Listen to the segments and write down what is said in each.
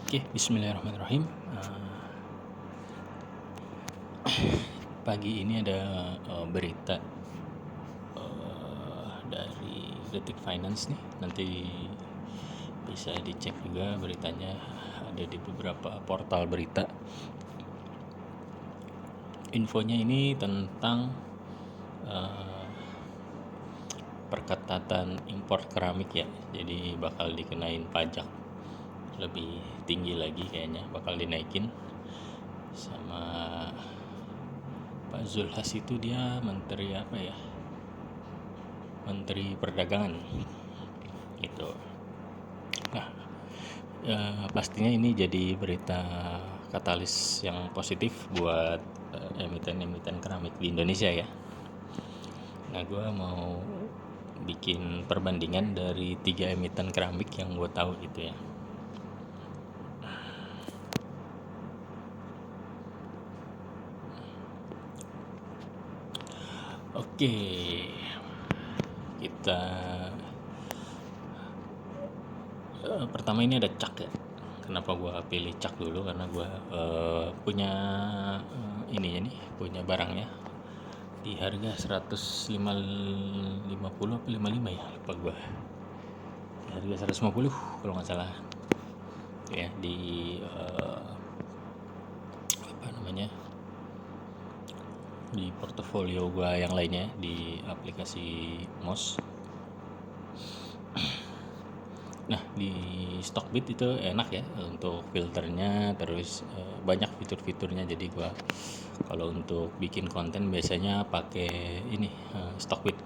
Oke, bismillahirrahmanirrahim. Pagi ini ada berita dari Detik Finance nih. Nanti bisa dicek juga beritanya, ada di beberapa portal berita. Infonya ini tentang perketatatan impor keramik ya. Jadi bakal dikenain pajak lebih tinggi lagi, kayaknya bakal dinaikin. Sama Pak Zulhas itu dia menteri apa ya? Menteri Perdagangan gitu. Nah, pastinya ini jadi berita katalis yang positif buat emiten-emiten keramik di Indonesia ya. Nah, gue mau bikin perbandingan dari 3 emiten keramik yang gue tahu gitu ya. Oke, kita pertama ini ada Cak ya. Kenapa gue pilih Cak dulu? Karena gue punya punya barangnya di harga 150 apa 55 ya, lupa gue. Di harga 150 kalau nggak salah ya, di apa namanya, di portofolio gue yang lainnya di aplikasi MOS. Nah, di Stockbit itu enak ya untuk filternya, terus banyak fitur-fiturnya. Jadi gua kalau untuk bikin konten biasanya pakai ini Stockbit.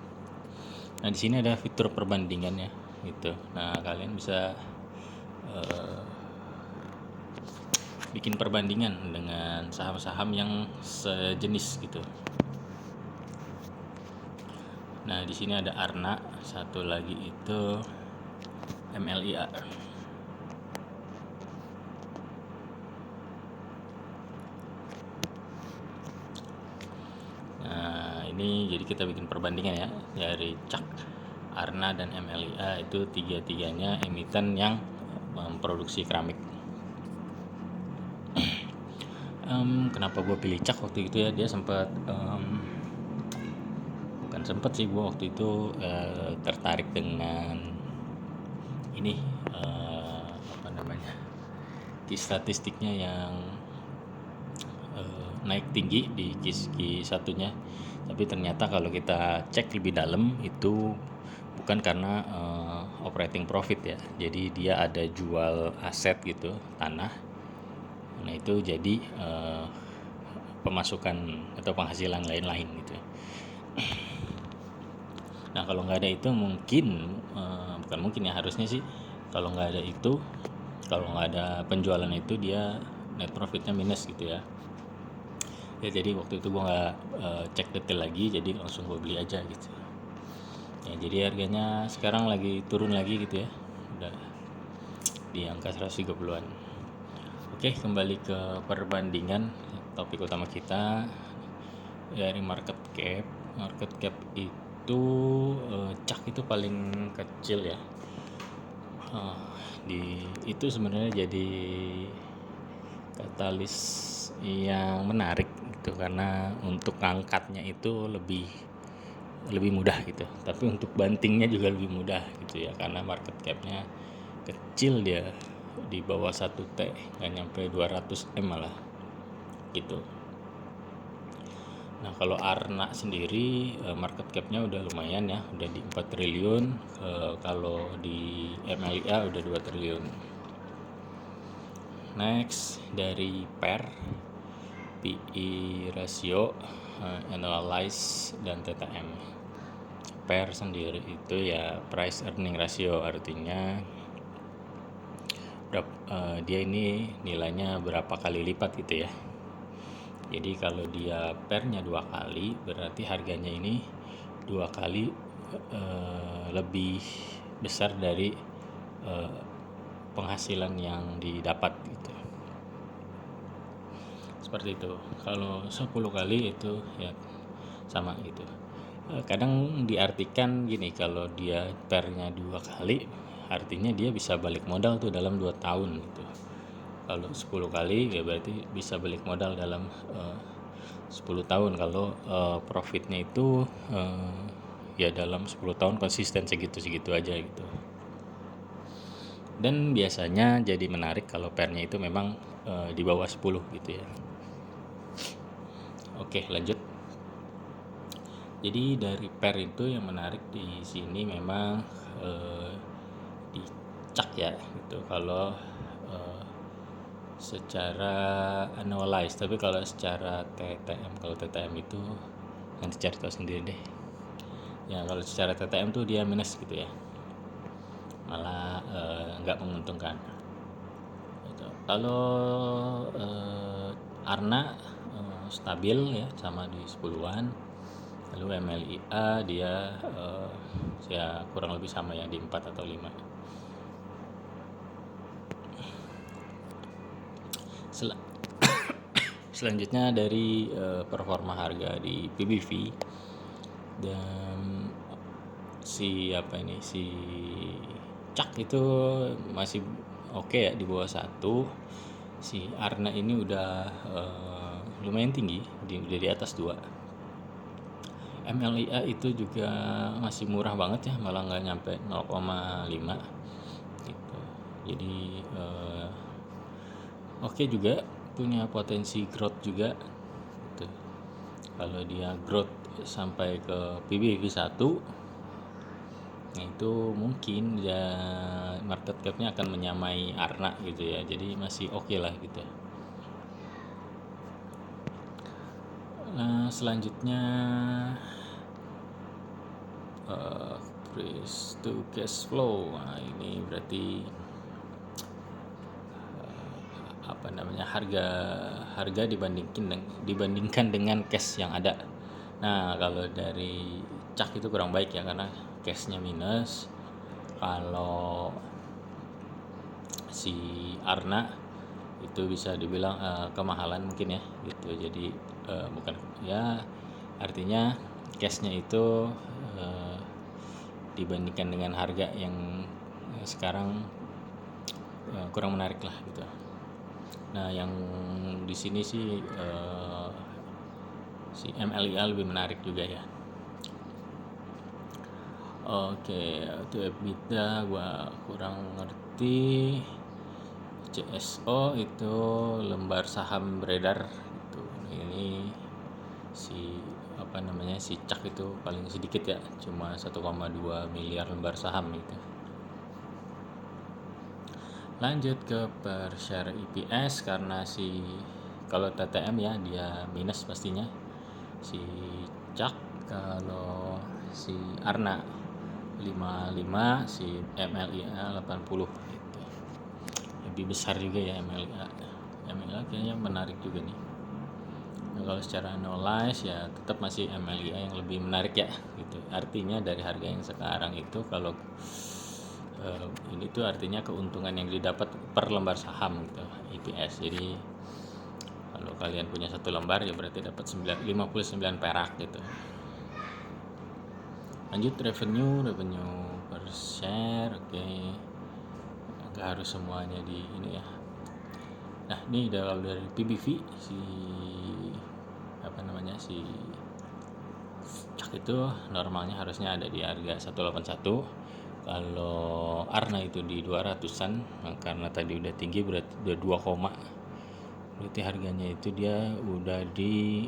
Nah, di sini ada fitur perbandingannya gitu. Nah, kalian bisa bikin perbandingan dengan saham-saham yang sejenis gitu. Nah, di sini ada Arna, satu lagi itu MLIA. Nah, ini jadi kita bikin perbandingan ya dari Cak, Arna, dan MLIA. Itu tiga-tiganya emiten yang memproduksi keramik. Kenapa gue pilih Cak waktu itu ya, dia sempat bukan sempat sih, gue waktu itu tertarik dengan ini apa namanya, di statistiknya yang naik tinggi di Q1 nya. Tapi ternyata kalau kita cek lebih dalam itu bukan karena operating profit ya. Jadi dia ada jual aset gitu, tanah. Nah, itu jadi pemasukan atau penghasilan lain-lain gitu. Nah, kalau nggak ada itu mungkin bukan mungkin ya, harusnya sih kalau nggak ada itu, kalau nggak ada penjualan itu, dia net profitnya minus gitu ya. Ya, jadi waktu itu gue nggak cek detail lagi, jadi langsung gue beli aja gitu ya. Jadi harganya sekarang lagi turun lagi gitu ya, udah di angka 130-an. Oke, kembali ke perbandingan topik utama kita dari market cap itu. Cak itu paling kecil ya, itu sebenarnya jadi katalis yang menarik gitu, karena untuk ngangkatnya itu lebih mudah gitu, tapi untuk bantingnya juga lebih mudah gitu ya, karena market capnya kecil, dia di bawah 1T, nggak nyampe 200M malah gitu. Nah, kalau Arna sendiri market capnya udah lumayan ya, udah di 4 triliun. Kalau di MLIA udah 2 triliun. Next, dari PE rasio, analyze, dan TTM. PER sendiri itu ya price earning ratio, artinya dia ini nilainya berapa kali lipat gitu ya. Jadi kalau dia PER-nya 2 kali, berarti harganya ini 2 kali lebih besar dari penghasilan yang didapat gitu. Seperti itu. Kalau 10 kali itu ya sama gitu. Kadang diartikan gini, kalau dia PER-nya 2 kali, artinya dia bisa balik modal tuh dalam 2 tahun gitu. Kalau 10 kali ya berarti bisa balik modal dalam 10 tahun. Kalau profitnya itu ya dalam 10 tahun konsisten segitu-segitu aja gitu. Dan biasanya jadi menarik kalau pairnya itu memang di bawah 10 gitu ya. Oke, lanjut. Jadi dari pair itu yang menarik di sini memang dicak ya gitu. Kalau secara analyze, tapi kalau secara TTM itu nanti cari tahu sendiri deh. Ya kalau secara TTM tuh dia minus gitu ya, malah nggak menguntungkan gitu. Kalau Arna stabil ya sama di 10-an. Lalu MLIA dia ya kurang lebih sama ya di 4 atau 5. Selanjutnya dari performa harga di PBV, dan si Cak itu masih oke ya di bawah 1. Si Arna ini udah lumayan tinggi, udah di atas 2. MLIA itu juga masih murah banget ya, malah nggak nyampe 0,5 gitu. Jadi oke juga, punya potensi growth juga gitu. Kalau dia growth sampai ke PBV 1, nah itu mungkin ya market capnya akan menyamai Arna gitu ya, jadi masih oke lah gitu. Selanjutnya price to cash flow. Nah, ini berarti harga dibandingkan dengan cash yang ada. Nah kalau dari Cak itu kurang baik ya, karena cashnya minus. Kalau si Arna itu bisa dibilang kemahalan mungkin ya gitu. Jadi bukan ya, artinya cashnya itu dibandingkan dengan harga yang sekarang kurang menarik lah gitu. Nah yang di sini sih si MLIA lebih menarik juga ya. Oke, itu EBITDA gua kurang ngerti. CSO itu lembar saham beredar gitu. Ini si si Cak itu paling sedikit ya, cuma 1,2 miliar lembar saham gitu. Lanjut ke per share EPS, karena kalau TTM ya dia minus pastinya si Cak. Kalau si Arna 55, si MLIA 80 gitu. Lebih besar juga ya MLIA kayaknya menarik juga nih. Nah, kalau secara analyze ya tetap masih MLIA yang lebih menarik ya gitu. Artinya dari harga yang sekarang itu, kalau ini tuh artinya keuntungan yang didapat per lembar saham gitu, EPS. Jadi kalau kalian punya 1 lembar ya berarti dapat 59 perak gitu. Lanjut revenue per share. Oke, nggak harus semuanya di ini ya. Nah ini kalau dari PBV si Cak itu normalnya harusnya ada di harga 181. Kalau Arna itu di 200-an. Nah, karena tadi udah tinggi berarti udah 2, berarti harganya itu dia udah di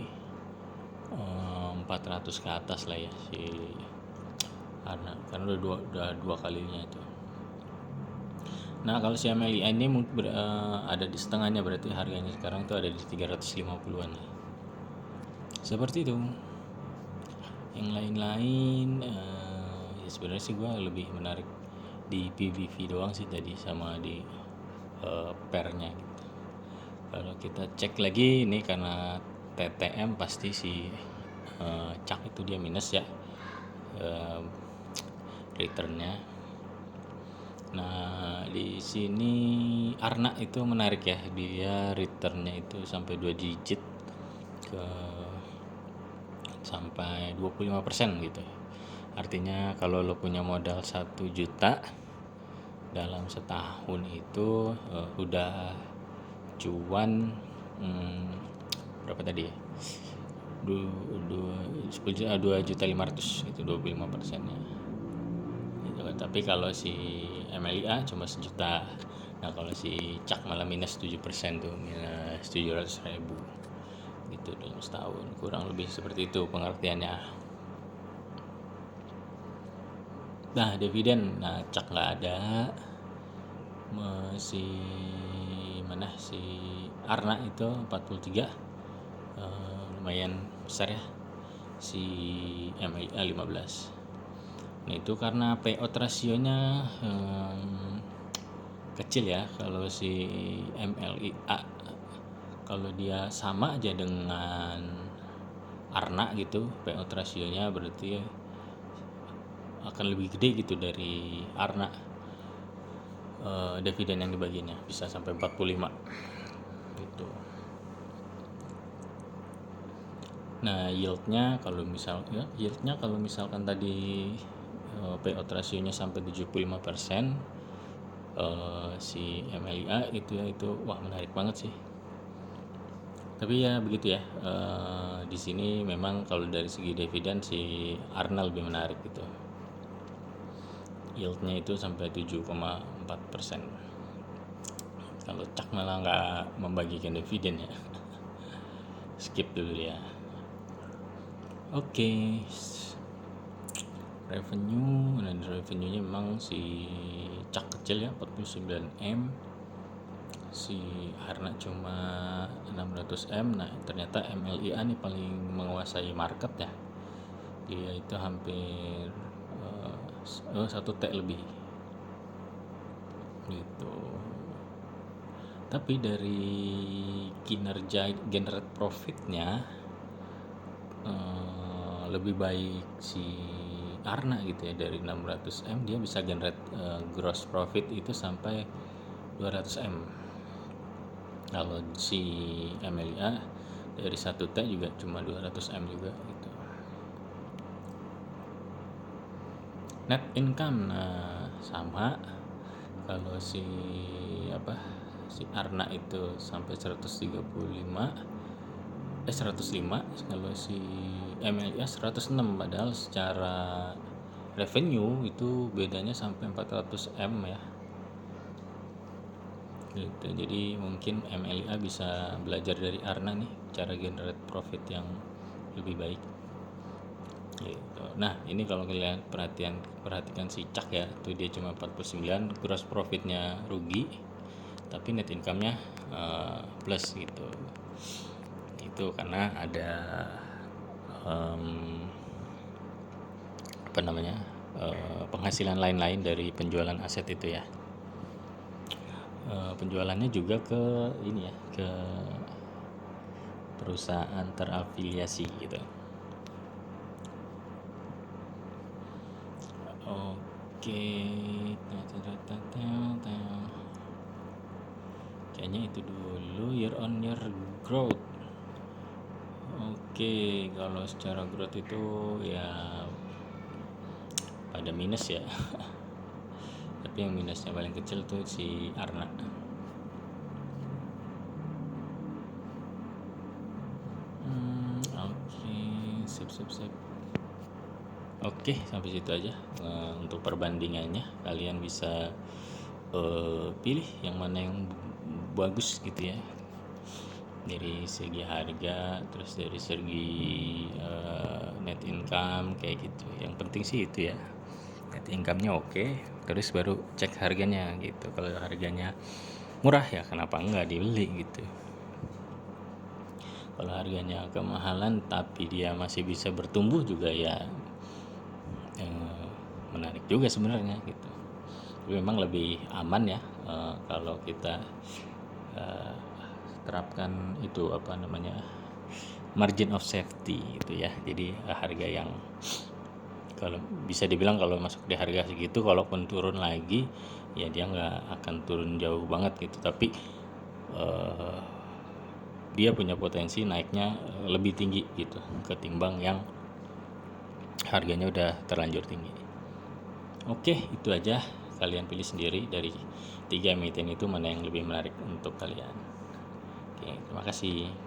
400 ke atas lah ya si Arna, karena udah dua kalinya itu. Nah kalau si Amelia ini ada di setengahnya, berarti harganya sekarang tuh ada di 350-an. Seperti itu. Yang lain-lain ya sebenarnya sih gue lebih menarik di PBV doang sih tadi, sama di pairnya gitu. Kalau kita cek lagi ini, karena TTM pasti si Cak itu dia minus ya returnnya. Nah di sini Arna itu menarik ya, dia returnnya itu sampai 2 digit sampai 25% gitu. Artinya kalau lo punya modal 1 juta dalam setahun itu udah cuan berapa tadi ya, 2.500.000 itu 25%-nya gitu kan. Tapi kalau si MLIA cuma 1 juta. Nah kalau si CAK malah minus 7% tuh, minus 700.000 gitu dalam setahun, kurang lebih seperti itu pengertiannya. Nah dividen, nah CAK nggak ada, si mana si Arna itu 43, lumayan besar ya, si MLIA 15. Nah itu karena payout rasionya kecil ya. Kalau si MLIA kalau dia sama aja dengan Arna gitu, payout rasionya berarti akan lebih gede gitu dari Arna. Dividen yang dibaginya bisa sampai 45 gitu. Nah yieldnya kalau misalkan tadi payout rasionya sampai 75%, si MLIA itu wah menarik banget sih. Tapi ya begitu ya, di sini memang kalau dari segi dividen si Arna lebih menarik gitu. Yieldnya itu sampai 7,4%. Kalau CAK malah nggak membagikan dividen ya. Skip dulu ya. Oke. Revenue-nya memang si CAK kecil ya, 49M. Si Arna cuma 600M. Nah ternyata MLIA nih paling menguasai market ya. Dia itu hampir 1T lebih gitu. Tapi dari kinerja generate profitnya lebih baik si Arna gitu ya. Dari 600M dia bisa generate gross profit itu sampai 200M. Kalau si MLIA dari 1T juga cuma 200M juga gitu. Net income sama. Kalau si Arna itu sampai 105. Kalau si MLIA 106, padahal secara revenue itu bedanya sampai 400M ya gitu. Jadi mungkin MLIA bisa belajar dari Arna nih cara generate profit yang lebih baik gitu. Nah ini kalau kalian perhatikan si CAK ya, tuh dia cuma 49, gross profitnya rugi tapi net income-nya plus gitu. Itu karena ada penghasilan lain-lain dari penjualan aset itu ya. Penjualannya juga ke ini ya, ke perusahaan terafiliasi gitu. Oke, kayaknya itu dulu year on year growth. Oke, kalau secara growth itu ya pada minus ya. Tapi yang minusnya paling kecil tuh si Arna. Oke, sip. Oke, sampai situ aja. Untuk perbandingannya kalian bisa pilih yang mana yang bagus gitu ya, dari segi harga, terus dari segi net income kayak gitu. Yang penting sih itu ya, net income-nya oke, terus baru cek harganya gitu. Kalau harganya murah ya kenapa enggak dibeli gitu. Kalau harganya kemahalan tapi dia masih bisa bertumbuh juga ya menarik juga sebenarnya gitu. Tapi memang lebih aman ya kalau kita terapkan itu margin of safety gitu ya. Jadi harga yang kalau bisa dibilang kalau masuk di harga segitu, kalaupun turun lagi ya dia nggak akan turun jauh banget gitu, tapi dia punya potensi naiknya lebih tinggi gitu ketimbang yang harganya udah terlanjur tinggi. Oke, itu aja, kalian pilih sendiri dari 3 emiten itu mana yang lebih menarik untuk kalian. Oke, terima kasih.